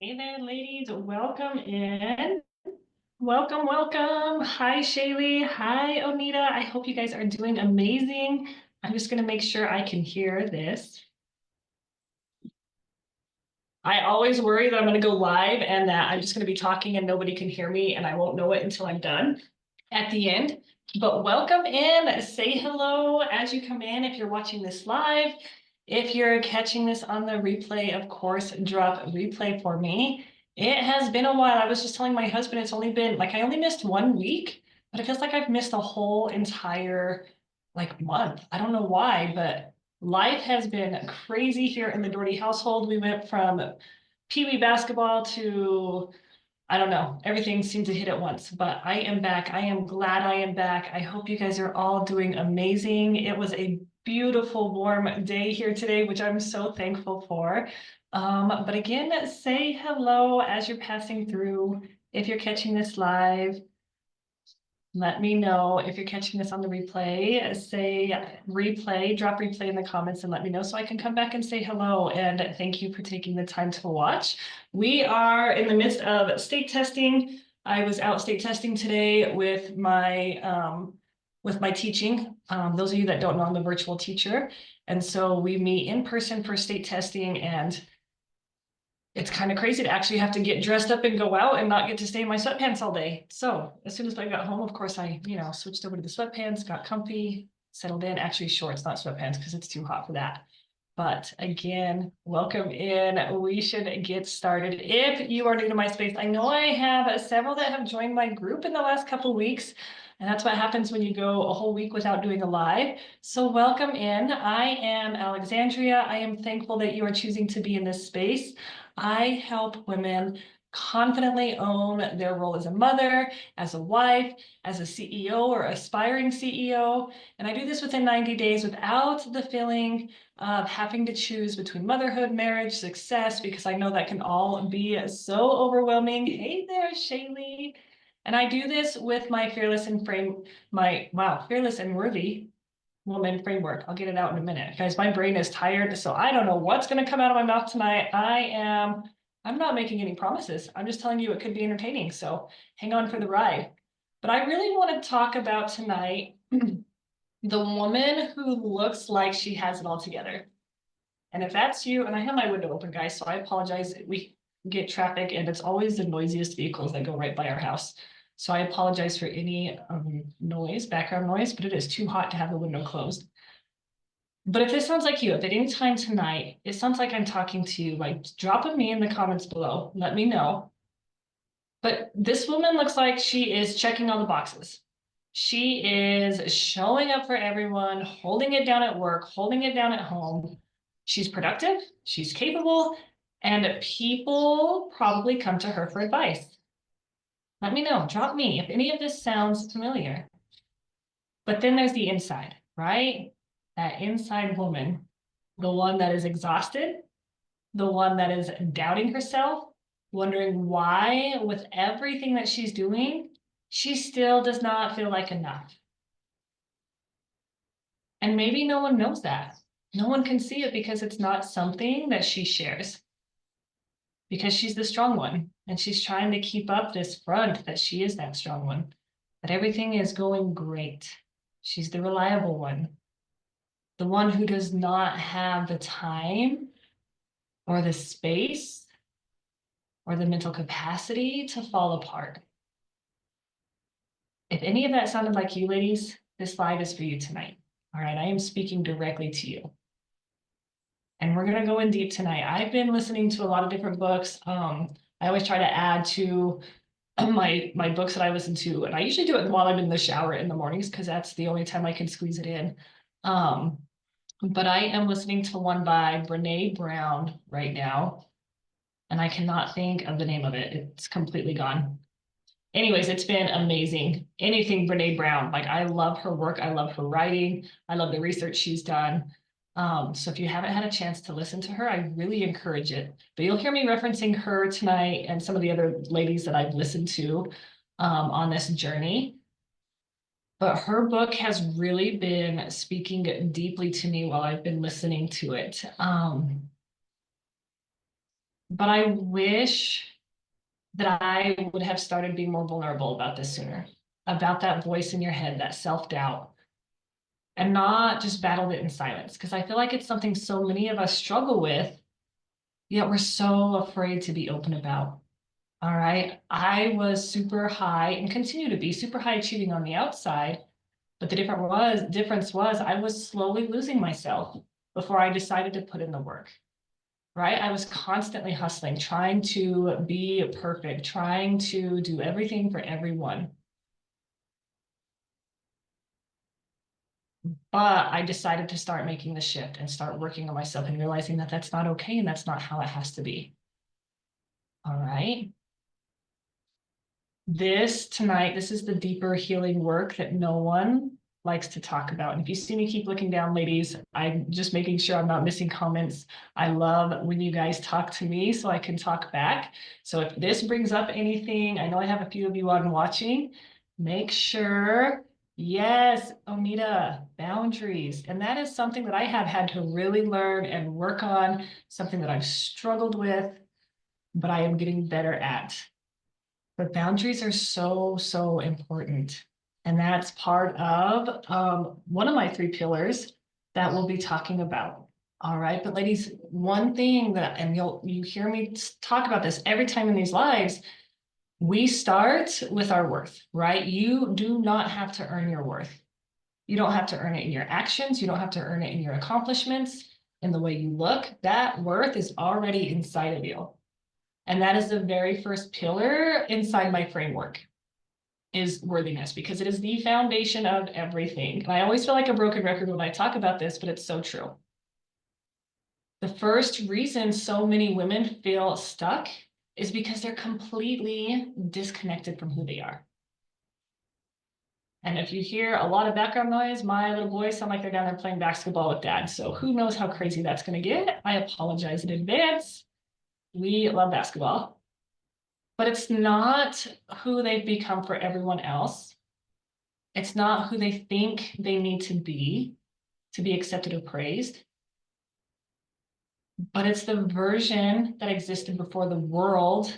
Hey there, ladies. Welcome in. Welcome, welcome. Hi, Shaylee. Hi, Onita. I hope you guys are doing amazing. I'm just going to make sure I can hear this. I always worry that I'm going to go live and that I'm just going to be talking and nobody can hear me and I won't know it until I'm done at the end. But welcome in. Say hello as you come in if you're watching this live. If you're catching this on the replay, of course, drop replay for me. It has been a while. I was just telling my husband it's only been like I only missed 1 week, but it feels like I've missed a whole entire month. I don't know why, but life has been crazy here in the Doherty household. We went from Pee Wee basketball to, I don't know, everything seemed to hit at once, but I am back. I am glad I am back. I hope you guys are all doing amazing. It was a beautiful, warm day here today, which I'm so thankful for. But again, say hello as you're passing through. If you're catching this live, let me know. If you're catching this on the replay, say replay, drop replay in the comments and let me know so I can come back and say hello. And thank you for taking the time to watch. We are in the midst of state testing. I was out state testing today with my teaching. Those of you that don't know, I'm a virtual teacher. And so we meet in person for state testing, and it's kind of crazy to actually have to get dressed up and go out and not get to stay in my sweatpants all day. So as soon as I got home, of course, I, switched over to the sweatpants, got comfy, settled in. Actually, shorts, not sweatpants, because it's too hot for that. But again, welcome in. We should get started. If you are new to my space, I know I have several that have joined my group in the last couple of weeks. And that's what happens when you go a whole week without doing a live. So welcome in. I am Alexandria. I am thankful that you are choosing to be in this space. I help women confidently own their role as a mother, as a wife, as a CEO or aspiring CEO. And I do this within 90 days without the feeling of having to choose between motherhood, marriage, success, because I know that can all be so overwhelming. Hey there, Shaylee. And I do this with my fearless and worthy woman framework. I'll get it out in a minute. Guys, my brain is tired, so I don't know what's going to come out of my mouth tonight. I'm not making any promises. I'm just telling you it could be entertaining, so hang on for the ride. But I really want to talk about tonight the woman who looks like she has it all together. And if that's you, and I have my window open, guys, so I apologize. We get traffic, and it's always the noisiest vehicles that go right by our house. So I apologize for any noise, background noise, but it is too hot to have the window closed. But if this sounds like you, if at any time tonight, it sounds like I'm talking to you, like drop a me in the comments below. Let me know. But this woman looks like she is checking all the boxes. She is showing up for everyone, holding it down at work, holding it down at home. She's productive, she's capable, and people probably come to her for advice. Let me know, drop me if any of this sounds familiar. But then there's the inside, right? That inside woman, the one that is exhausted, the one that is doubting herself, wondering why, with everything that she's doing, she still does not feel like enough. And maybe no one knows that. No one can see it because it's not something that she shares. Because she's the strong one, and she's trying to keep up this front that she is that strong one, that everything is going great. She's the reliable one, the one who does not have the time or the space or the mental capacity to fall apart. If any of that sounded like you, ladies, this live is for you tonight. All right, I am speaking directly to you. And we're gonna go in deep tonight. I've been listening to a lot of different books. I always try to add to my books that I listen to, and I usually do it while I'm in the shower in the mornings because that's the only time I can squeeze it in. But I am listening to one by Brene Brown right now, and I cannot think of the name of it. It's completely gone. Anyways, it's been amazing. Anything Brene Brown, like I love her work. I love her writing. I love the research she's done. So if you haven't had a chance to listen to her, I really encourage it. But you'll hear me referencing her tonight and some of the other ladies that I've listened to on this journey. But her book has really been speaking deeply to me while I've been listening to it. But I wish that I would have started being more vulnerable about this sooner, about that voice in your head, that self-doubt, and not just battled it in silence. Because I feel like it's something so many of us struggle with, yet we're so afraid to be open about. All right. I was super high and continue to be super high achieving on the outside. But the difference was I was slowly losing myself before I decided to put in the work. Right? I was constantly hustling, trying to be perfect, trying to do everything for everyone. But I decided to start making the shift and start working on myself and realizing that that's not okay and that's not how it has to be. All right. This is the deeper healing work that no one likes to talk about. And if you see me keep looking down, ladies, I'm just making sure I'm not missing comments. I love when you guys talk to me so I can talk back. So if this brings up anything, I know I have a few of you on watching, make sure, yes, Onita, boundaries. And that is something that I have had to really learn and work on, something that I've struggled with, but I am getting better at. But boundaries are so, so important. And that's part of one of my three pillars that we'll be talking about. All right. But ladies, one thing that, and you hear me talk about this every time in these lives, we start with our worth, right? You do not have to earn your worth. You don't have to earn it in your actions. You don't have to earn it in your accomplishments, in the way you look. That worth is already inside of you. And that is the very first pillar inside my framework is worthiness, because it is the foundation of everything. And I always feel like a broken record when I talk about this, but it's so true. The first reason so many women feel stuck is because they're completely disconnected from who they are. And if you hear a lot of background noise, my little boys sound like they're down there playing basketball with dad. So who knows how crazy that's going to get. I apologize in advance. We love basketball. But it's not who they've become for everyone else. It's not who they think they need to be accepted or praised. But it's the version that existed before the world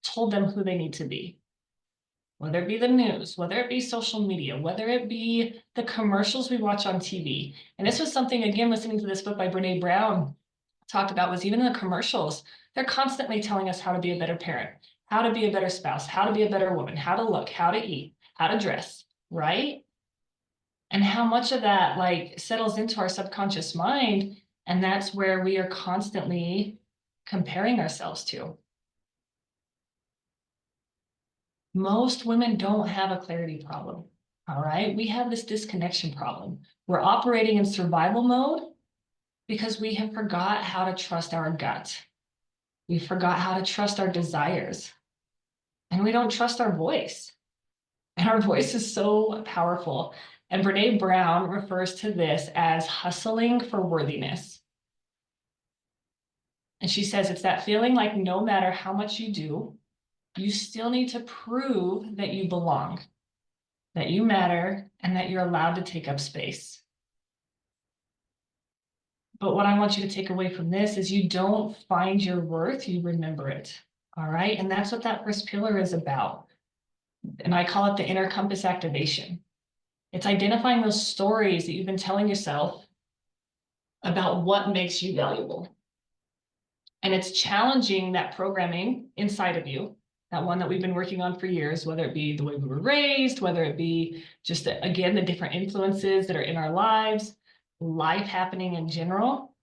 told them who they need to be. Whether it be the news, whether it be social media, whether it be the commercials we watch on TV. And this was something, again, listening to this book by Brene Brown talked about, was even in the commercials, they're constantly telling us how to be a better parent, how to be a better spouse, how to be a better woman, how to look, how to eat, how to dress, right? And how much of that like settles into our subconscious mind. And that's where we are constantly comparing ourselves to. Most women don't have a clarity problem. All right. We have this disconnection problem. We're operating in survival mode because we have forgot how to trust our gut. We forgot how to trust our desires. And we don't trust our voice. And our voice is so powerful. And Brene Brown refers to this as hustling for worthiness. And she says it's that feeling like no matter how much you do, you still need to prove that you belong, that you matter, and that you're allowed to take up space. But what I want you to take away from this is you don't find your worth, you remember it. All right. And that's what that first pillar is about. And I call it the inner compass activation. It's identifying those stories that you've been telling yourself about what makes you valuable. And it's challenging that programming inside of you, that one that we've been working on for years, whether it be the way we were raised, whether it be just, again, the different influences that are in our lives, life happening in general.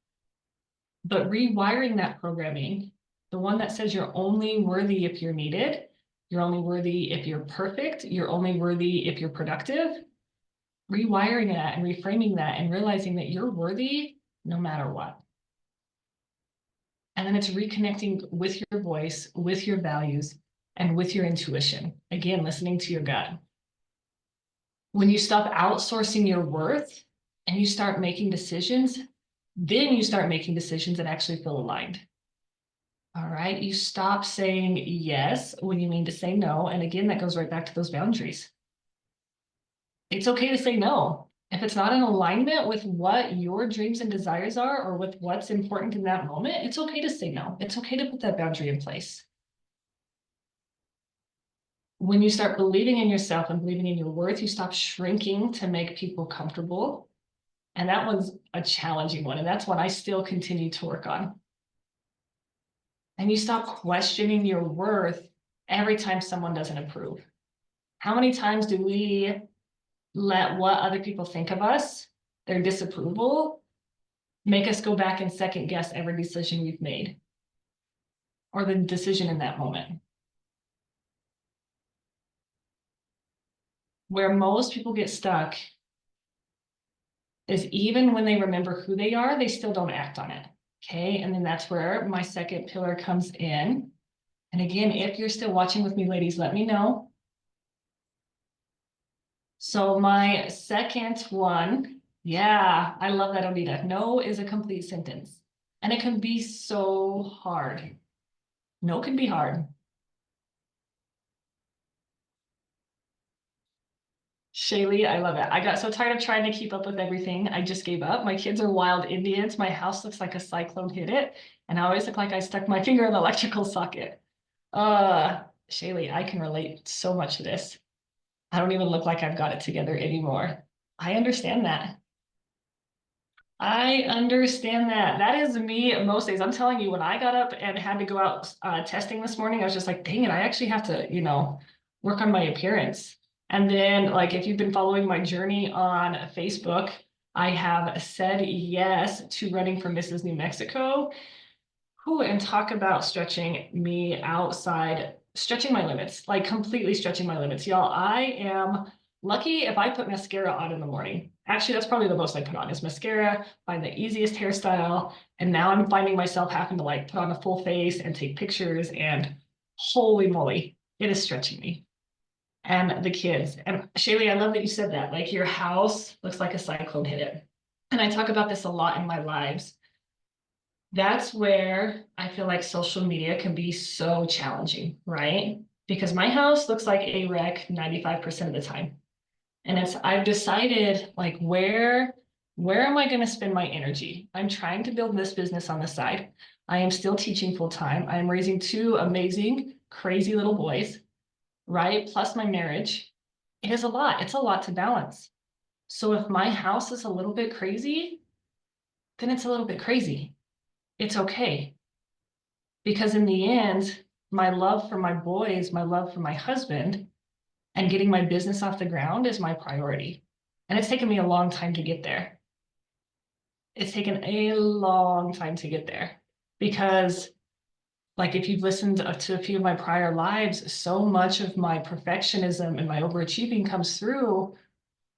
But rewiring that programming, the one that says you're only worthy if you're needed, you're only worthy if you're perfect, you're only worthy if you're productive, rewiring that and reframing that and realizing that you're worthy no matter what. And then it's reconnecting with your voice, with your values, and with your intuition. Again, listening to your gut. When you stop outsourcing your worth and you start making decisions, then you start making decisions that actually feel aligned. All right. You stop saying yes when you mean to say no. And again, that goes right back to those boundaries. It's okay to say no. If it's not in alignment with what your dreams and desires are or with what's important in that moment, it's okay to say no. It's okay to put that boundary in place. When you start believing in yourself and believing in your worth, you stop shrinking to make people comfortable. And that one's a challenging one. And that's one I still continue to work on. And you stop questioning your worth every time someone doesn't approve. How many times do we let what other people think of us, their disapproval, make us go back and second guess every decision we've made or the decision in that moment? Where most people get stuck is even when they remember who they are, they still don't act on it. Okay. And then that's where my second pillar comes in. And again, if you're still watching with me, ladies, let me know. So my second one, yeah, I love that, Onita. No is a complete sentence. And it can be so hard. No can be hard. Shaylee, I love it. I got so tired of trying to keep up with everything. I just gave up. My kids are wild Indians. My house looks like a cyclone hit it. And I always look like I stuck my finger in the electrical socket. Shaylee, I can relate so much to this. I don't even look like I've got it together anymore. I understand that. I understand that. That is me most days. I'm telling you, when I got up and had to go out testing this morning, I was just like, dang it, I actually have to, work on my appearance. And then, like, if you've been following my journey on Facebook, I have said yes to running for Mrs. New Mexico. Who and talk about stretching me outside, stretching my limits, like completely stretching my limits. Y'all, I am lucky if I put mascara on in the morning. Actually, that's probably the most I put on is mascara, find the easiest hairstyle. And now I'm finding myself having to like put on a full face and take pictures, and holy moly, it is stretching me. And the kids. And Shaylee, I love that you said that. Like your house looks like a cyclone hit it. And I talk about this a lot in my lives. That's where I feel like social media can be so challenging, right? Because my house looks like a wreck 95% of the time. And I've decided like where am I going to spend my energy? I'm trying to build this business on the side. I am still teaching full time. I am raising two amazing, crazy little boys, right? Plus my marriage. It is a lot. It's a lot to balance. So if my house is a little bit crazy, then it's a little bit crazy. It's okay. Because in the end, my love for my boys, my love for my husband, and getting my business off the ground is my priority. And it's taken me a long time to get there. It's taken a long time to get there because, like, if you've listened to a few of my prior lives, so much of my perfectionism and my overachieving comes through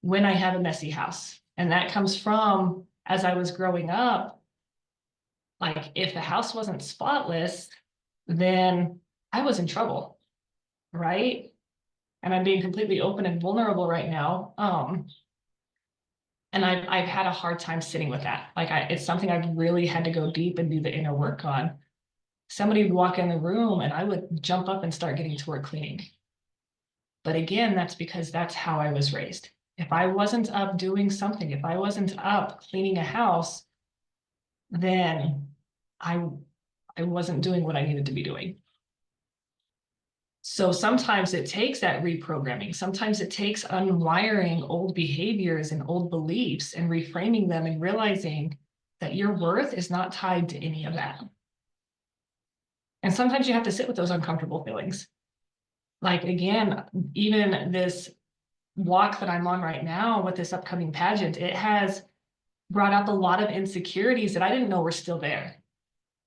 when I have a messy house. And that comes from as I was growing up, like, if the house wasn't spotless, then I was in trouble, right? And I'm being completely open and vulnerable right now. And I've had a hard time sitting with that. Like it's something I've really had to go deep and do the inner work on. Somebody would walk in the room and I would jump up and start getting to work cleaning. But again, that's because that's how I was raised. If I wasn't up doing something, if I wasn't up cleaning a house, then I wasn't doing what I needed to be doing. So sometimes it takes that reprogramming. Sometimes it takes unwiring old behaviors and old beliefs and reframing them and realizing that your worth is not tied to any of that. And sometimes you have to sit with those uncomfortable feelings. Like, again, even this walk that I'm on right now with this upcoming pageant, it has brought up a lot of insecurities that I didn't know were still there.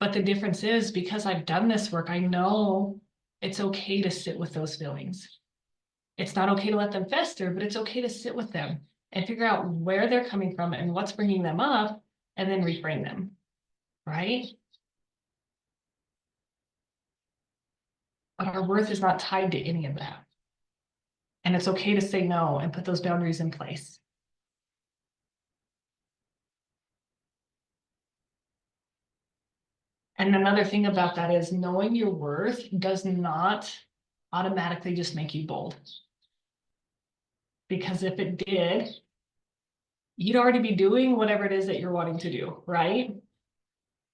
But the difference is because I've done this work, I know it's okay to sit with those feelings. It's not okay to let them fester, but it's okay to sit with them and figure out where they're coming from and what's bringing them up and then reframe them, right? But our worth is not tied to any of that. And it's okay to say no and put those boundaries in place. And another thing about that is knowing your worth does not automatically just make you bold. Because if it did, you'd already be doing whatever it is that you're wanting to do, right?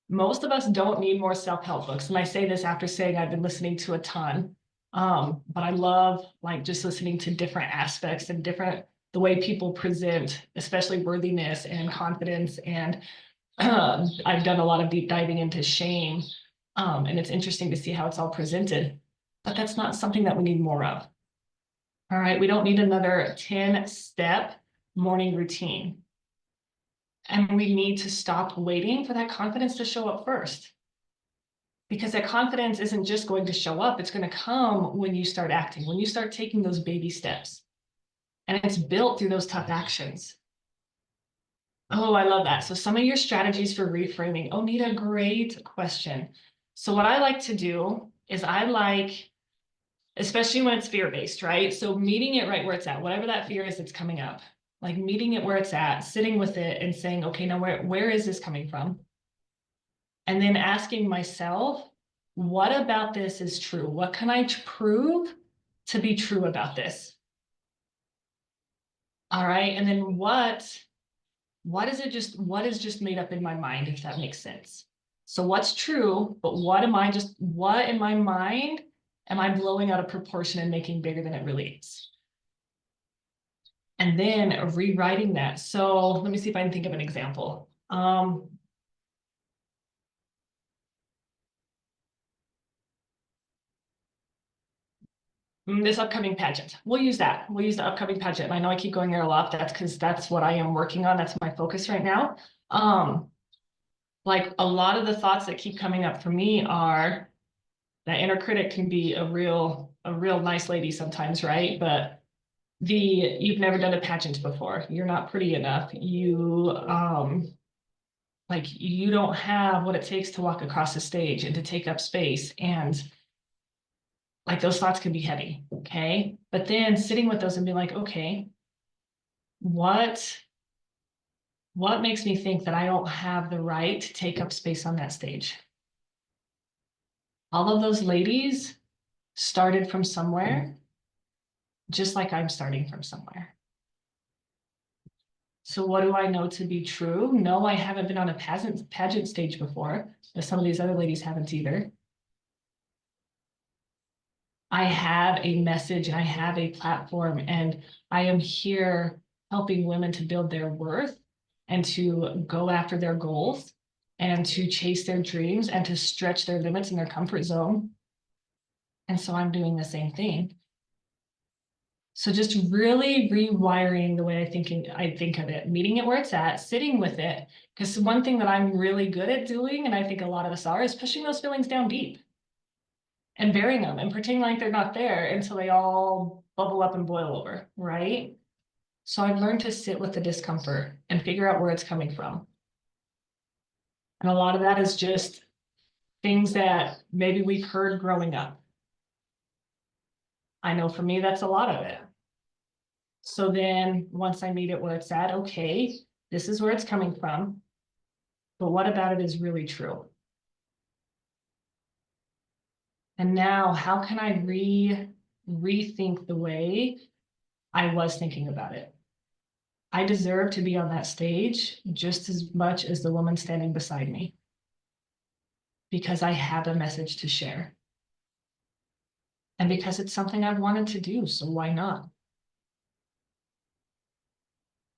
Most of us don't need more self-help books. And I say this after saying I've been listening to a ton. But I love like just listening to different aspects and different the way people present, especially worthiness and confidence. And I've done a lot of deep diving into shame. And it's interesting to see how it's all presented. But that's not something that we need more of. All right, we don't need another 10-step morning routine. And we need to stop waiting for that confidence to show up first. Because that confidence isn't just going to show up, it's going to come when you start acting, when you start taking those baby steps. And it's built through those tough actions. Oh, I love that. So some of your strategies for reframing. Oh, Nita, great question. So what I like to do is especially when it's fear-based, right? So meeting it right where it's at, whatever that fear is that's coming up, like meeting it where it's at, sitting with it and saying, okay, now where is this coming from? And then asking myself, what about this is true? What can I prove to be true about this? All right. And then what is just made up in my mind, if that makes sense? So what's true, but what in my mind am I blowing out of proportion and making bigger than it really is? And then rewriting that. So let me see if I can think of an example. This upcoming pageant. We'll use that. We'll use the upcoming pageant. I know I keep going there a lot. That's because that's what I am working on. That's my focus right now. Like a lot of the thoughts that keep coming up for me are that inner critic can be a real nice lady sometimes, right? But you've never done a pageant before. You're not pretty enough. You don't have what it takes to walk across the stage and to take up space. And like those thoughts can be heavy, okay? But then sitting with those and being like, okay, what makes me think that I don't have the right to take up space on that stage? All of those ladies started from somewhere, just like I'm starting from somewhere. So what do I know to be true? No, I haven't been on a pageant stage before, but some of these other ladies haven't either. I have a message and I have a platform, and I am here helping women to build their worth and to go after their goals and to chase their dreams and to stretch their limits in their comfort zone. And so I'm doing the same thing. So just really rewiring the way I think of it, meeting it where it's at, sitting with it. Because one thing that I'm really good at doing, and I think a lot of us are, is pushing those feelings down deep and burying them and pretending like they're not there until they all bubble up and boil over, right? So I've learned to sit with the discomfort and figure out where it's coming from. And a lot of that is just things that maybe we've heard growing up. I know for me, that's a lot of it. So then once I meet it where it's at, okay, this is where it's coming from, but what about it is really true? And now how can I rethink the way I was thinking about it? I deserve to be on that stage just as much as the woman standing beside me, because I have a message to share. And because it's something I've wanted to do, so why not?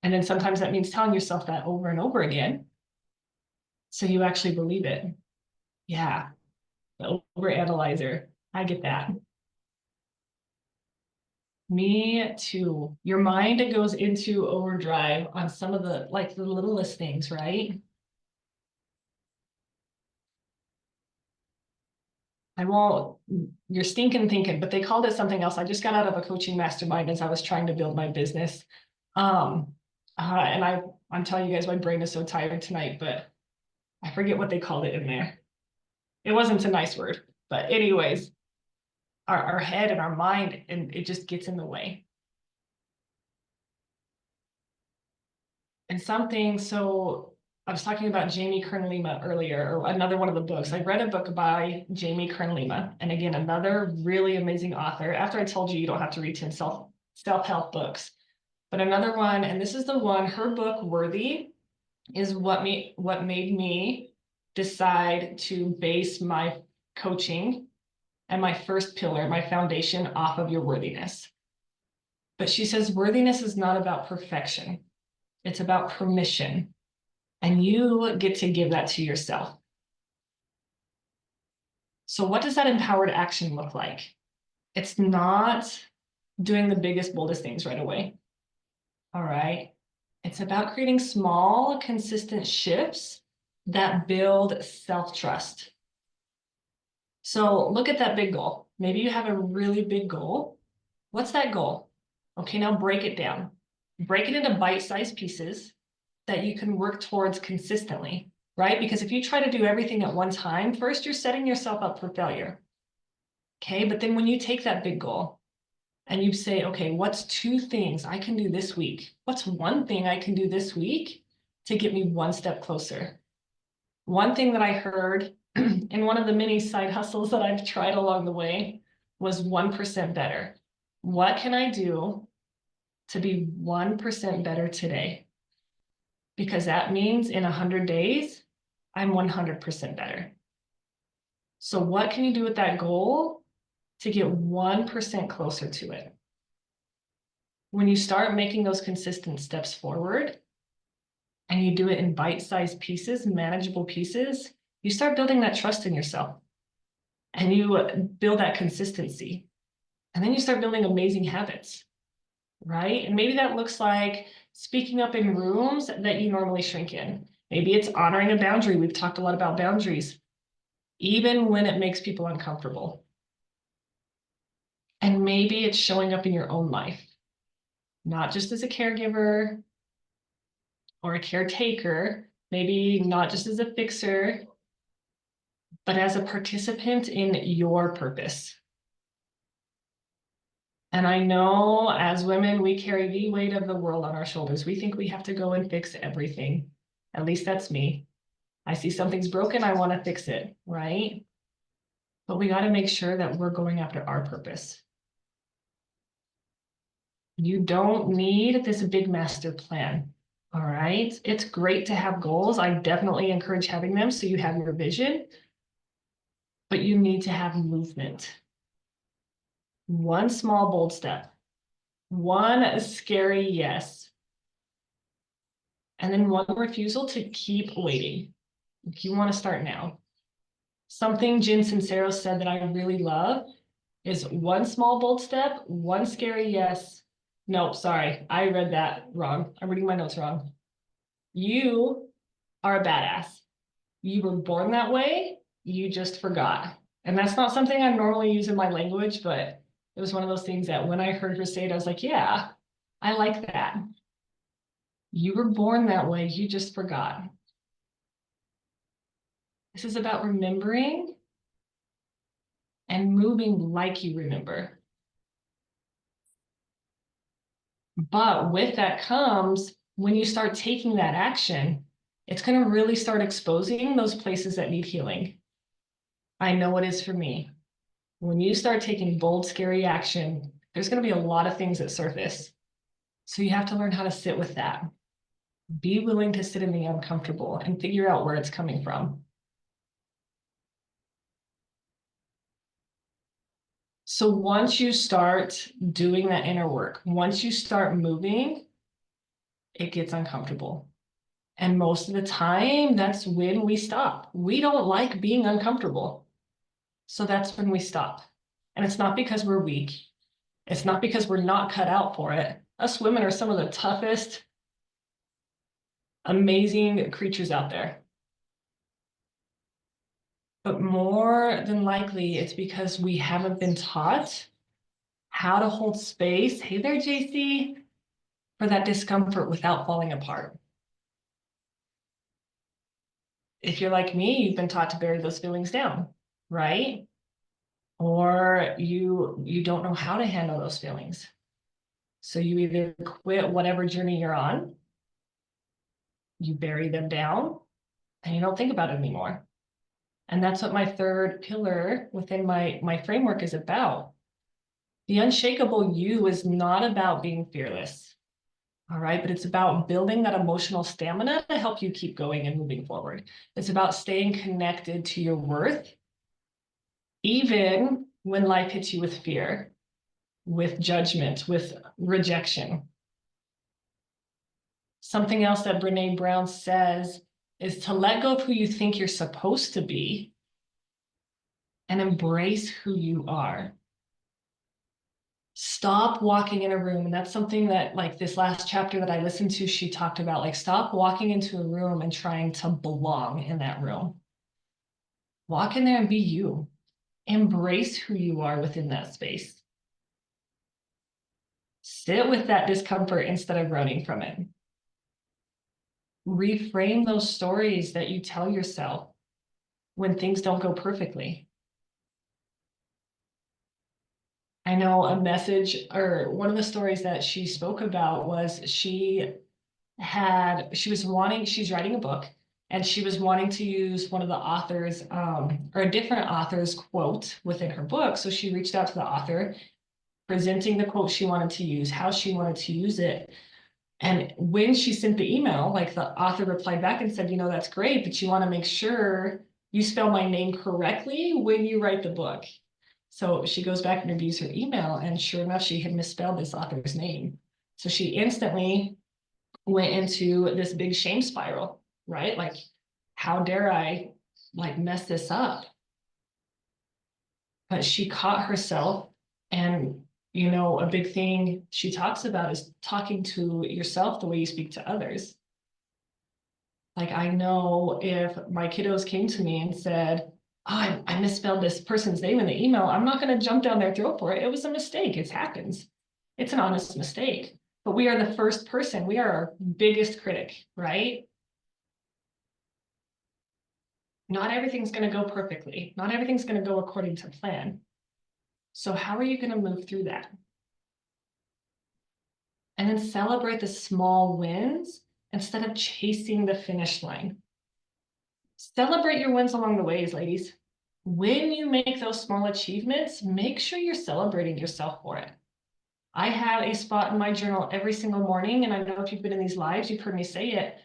And then sometimes that means telling yourself that over and over again, so you actually believe it. Yeah, the overanalyzer, I get that. Me too. Your mind goes into overdrive on some of the littlest things, right? I won't, you're stinking thinking, but they called it something else. I just got out of a coaching mastermind as I was trying to build my business. And I'm telling you guys, my brain is so tired tonight, but I forget what they called it in there. It wasn't a nice word, but anyways, our head and our mind, and it just gets in the way. And so I was talking about Jamie Kern Lima earlier, or another one of the books. I read a book by Jamie Kern Lima, and again, another really amazing author. After I told you don't have to read 10 self-help books, But another one, and this is the one, her book, Worthy, is what made me decide to base my coaching and my first pillar, my foundation, off of your worthiness. But she says worthiness is not about perfection. It's about permission. And you get to give that to yourself. So what does that empowered action look like? It's not doing the biggest, boldest things right away. All right. It's about creating small, consistent shifts that build self-trust. So look at that big goal. Maybe you have a really big goal. What's that goal? Okay, now break it down. Break it into bite-sized pieces that you can work towards consistently, right? Because if you try to do everything at one time, first you're setting yourself up for failure. Okay, but then when you take that big goal and you say, okay, what's 2 things I can do this week? What's 1 thing I can do this week to get me 1 step closer? One thing that I heard in one of the many side hustles that I've tried along the way was 1% better. What can I do to be 1% better today? Because that means in 100 days, I'm 100% better. So what can you do with that goal to get 1% closer to it? When you start making those consistent steps forward and you do it in bite-sized pieces, manageable pieces, you start building that trust in yourself and you build that consistency. And then you start building amazing habits, right? And maybe that looks like speaking up in rooms that you normally shrink in. Maybe it's honoring a boundary. We've talked a lot about boundaries, even when it makes people uncomfortable. And maybe it's showing up in your own life, not just as a caregiver or a caretaker, maybe not just as a fixer, but as a participant in your purpose. And I know as women, we carry the weight of the world on our shoulders. We think we have to go and fix everything. At least that's me. I see something's broken, I want to fix it, right? But we got to make sure that we're going after our purpose. You don't need this big master plan, all right? It's great to have goals. I definitely encourage having them so you have your vision, but you need to have movement. 1 small, bold step, 1 scary yes, and then 1 refusal to keep waiting. If you want to start now. Something Jen Sincero said that I really love is 1 small, bold step, 1 scary yes. Nope, sorry, I read that wrong. I'm reading my notes wrong. You are a badass. You were born that way, you just forgot. And that's not something I normally use in my language, but it was one of those things that when I heard her say it, I was like, yeah, I like that. You were born that way, you just forgot. This is about remembering and moving like you remember. But with that comes, when you start taking that action, it's going to really start exposing those places that need healing. I know it is for me. When you start taking bold, scary action, there's going to be a lot of things that surface. So you have to learn how to sit with that. Be willing to sit in the uncomfortable and figure out where it's coming from. So once you start doing that inner work, once you start moving, it gets uncomfortable. And most of the time, that's when we stop. We don't like being uncomfortable. So that's when we stop. And it's not because we're weak. It's not because we're not cut out for it. Us women are some of the toughest, amazing creatures out there. But more than likely, it's because we haven't been taught how to hold space. Hey there, JC, for that discomfort without falling apart. If you're like me, you've been taught to bury those feelings down, right? Or you don't know how to handle those feelings. So you either quit whatever journey you're on, you bury them down, and you don't think about it anymore. And that's what my 3rd pillar within my framework is about. The unshakable you is not about being fearless. All right, but it's about building that emotional stamina to help you keep going and moving forward. It's about staying connected to your worth, even when life hits you with fear, with judgment, with rejection. Something else that Brene Brown says is to let go of who you think you're supposed to be and embrace who you are. Stop walking in a room. And that's something that, like, this last chapter that I listened to, she talked about, like, stop walking into a room and trying to belong in that room. Walk in there and be you. Embrace who you are within that space. Sit with that discomfort instead of running from it. Reframe those stories that you tell yourself when things don't go perfectly. I know a message, or one of the stories that she spoke about was she's writing a book, and she was wanting to use one of the authors, or a different author's quote within her book. So she reached out to the author, presenting the quote she wanted to use, how she wanted to use it. And when she sent the email, like, the author replied back and said, that's great, but you want to make sure you spell my name correctly when you write the book. So she goes back and reviews her email, and sure enough, she had misspelled this author's name. So she instantly went into this big shame spiral, right? Like, how dare I, like, mess this up? But she caught herself, and a big thing she talks about is talking to yourself the way you speak to others. Like, I know if my kiddos came to me and said, oh, I misspelled this person's name in the email, I'm not going to jump down their throat for it. It was a mistake. It happens. It's an honest mistake. But we are the first person. We are our biggest critic, right? Not everything's going to go perfectly. Not everything's going to go according to plan. So how are you going to move through that? And then celebrate the small wins instead of chasing the finish line. Celebrate your wins along the ways, ladies. When you make those small achievements, make sure you're celebrating yourself for it. I have a spot in my journal every single morning, and I know if you've been in these lives, you've heard me say it.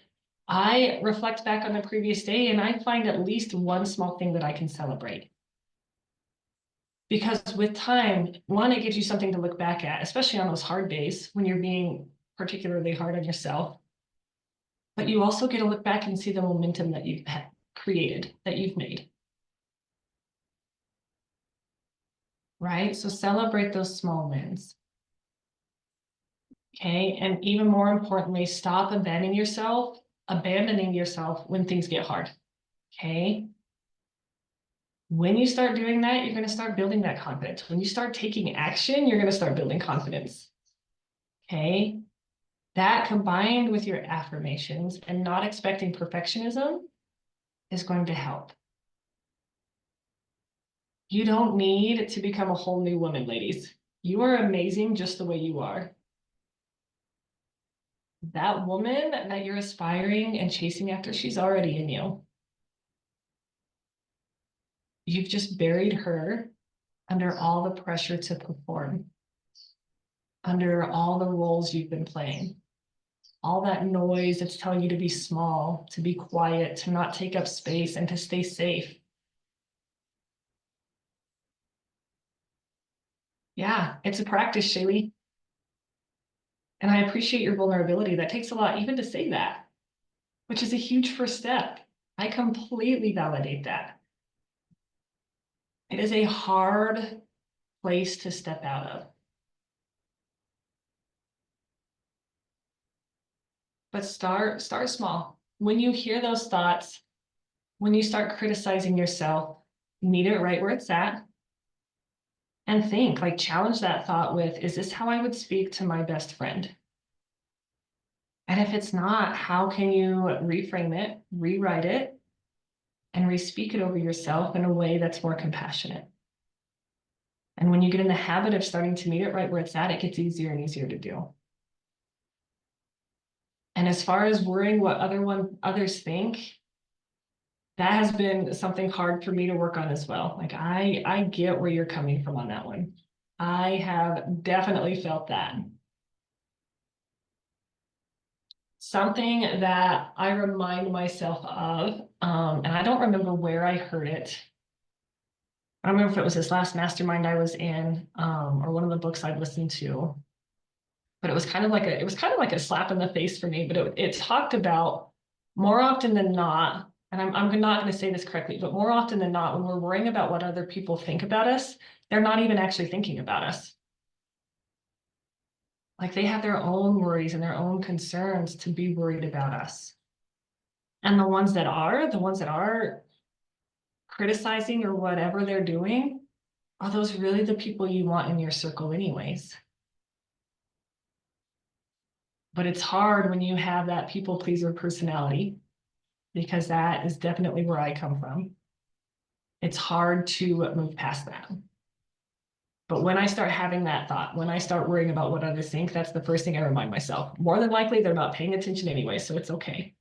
I reflect back on the previous day, and I find at least one small thing that I can celebrate. Because with time, one, it gives you something to look back at, especially on those hard days when you're being particularly hard on yourself. But you also get to look back and see the momentum that you've created, that you've made. Right? So celebrate those small wins. Okay. And even more importantly, stop abandoning yourself when things get hard. Okay. When you start doing that, you're going to start building that confidence. When you start taking action, you're going to start building confidence. Okay. That, combined with your affirmations and not expecting perfectionism, is going to help. You don't need to become a whole new woman, ladies. You are amazing just the way you are. That woman that you're aspiring and chasing after, she's already in you. You've just buried her under all the pressure to perform, under all the roles you've been playing, all that noise that's telling you to be small, to be quiet, to not take up space, and to stay safe. Yeah, it's a practice, Shaylee. And I appreciate your vulnerability. That takes a lot even to say that, which is a huge first step. I completely validate that. It is a hard place to step out of. But start small. When you hear those thoughts, when you start criticizing yourself, meet it right where it's at. And think, like, challenge that thought with, is this how I would speak to my best friend? And if it's not, how can you reframe it, rewrite it, and re-speak it over yourself in a way that's more compassionate? And when you get in the habit of starting to meet it right where it's at, it gets easier and easier to do. And as far as worrying what others think, that has been something hard for me to work on as well. Like, I get where you're coming from on that one. I have definitely felt that. something that I remind myself of, and I don't remember where I heard it. I don't remember if it was this last mastermind I was in, or one of the books I'd listened to. But it was kind of like a slap in the face for me. But it talked about more often than not, and I'm not going to say this correctly, but more often than not, when we're worrying about what other people think about us, they're not even actually thinking about us. Like they have their own worries and their own concerns to be worried about us. And the ones that are criticizing or whatever they're doing, are those really the people you want in your circle anyways? But it's hard when you have that people pleaser personality, because that is definitely where I come from. It's hard to move past that. But when I start having that thought, when I start worrying about what others think, that's the first thing I remind myself. More than likely, they're not paying attention anyway, so it's okay.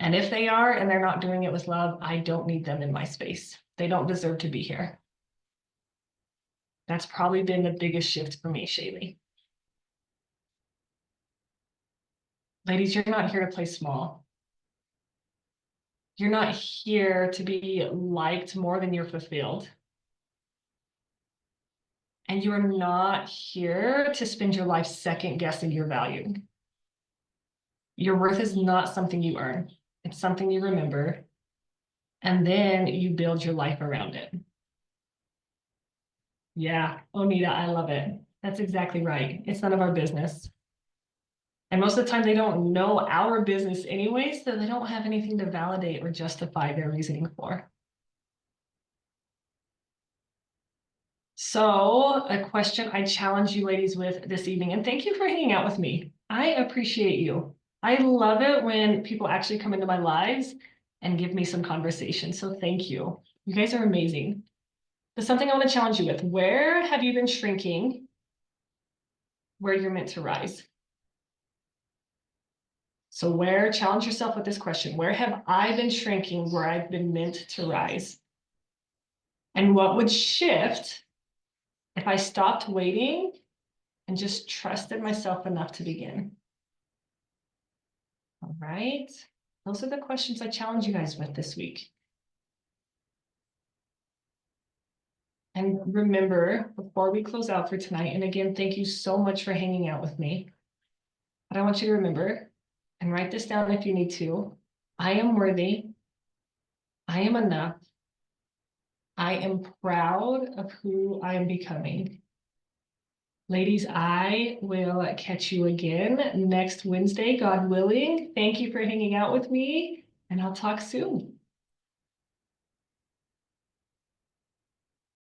And if they are and they're not doing it with love, I don't need them in my space. They don't deserve to be here. That's probably been the biggest shift for me, Shaylee. Ladies, you're not here to play small. You're not here to be liked more than you're fulfilled. And you are not here to spend your life second guessing your value. Your worth is not something you earn. It's something you remember. And then you build your life around it. Yeah, Onita, I love it. That's exactly right. It's none of our business. And most of the time they don't know our business anyway, so they don't have anything to validate or justify their reasoning for. So a question I challenge you ladies with this evening, and thank you for hanging out with me. I appreciate you. I love it when people actually come into my lives and give me some conversation. So thank you. You guys are amazing. There's something I want to challenge you with. Where have you been shrinking where you're meant to rise? So challenge yourself with this question. Where have I been shrinking where I've been meant to rise? And what would shift if I stopped waiting and just trusted myself enough to begin? All right. Those are the questions I challenge you guys with this week. And remember, before we close out for tonight, and again, thank you so much for hanging out with me. But I want you to remember, and write this down if you need to. I am worthy. I am enough. I am proud of who I am becoming. Ladies, I will catch you again next Wednesday, God willing. Thank you for hanging out with me, and I'll talk soon.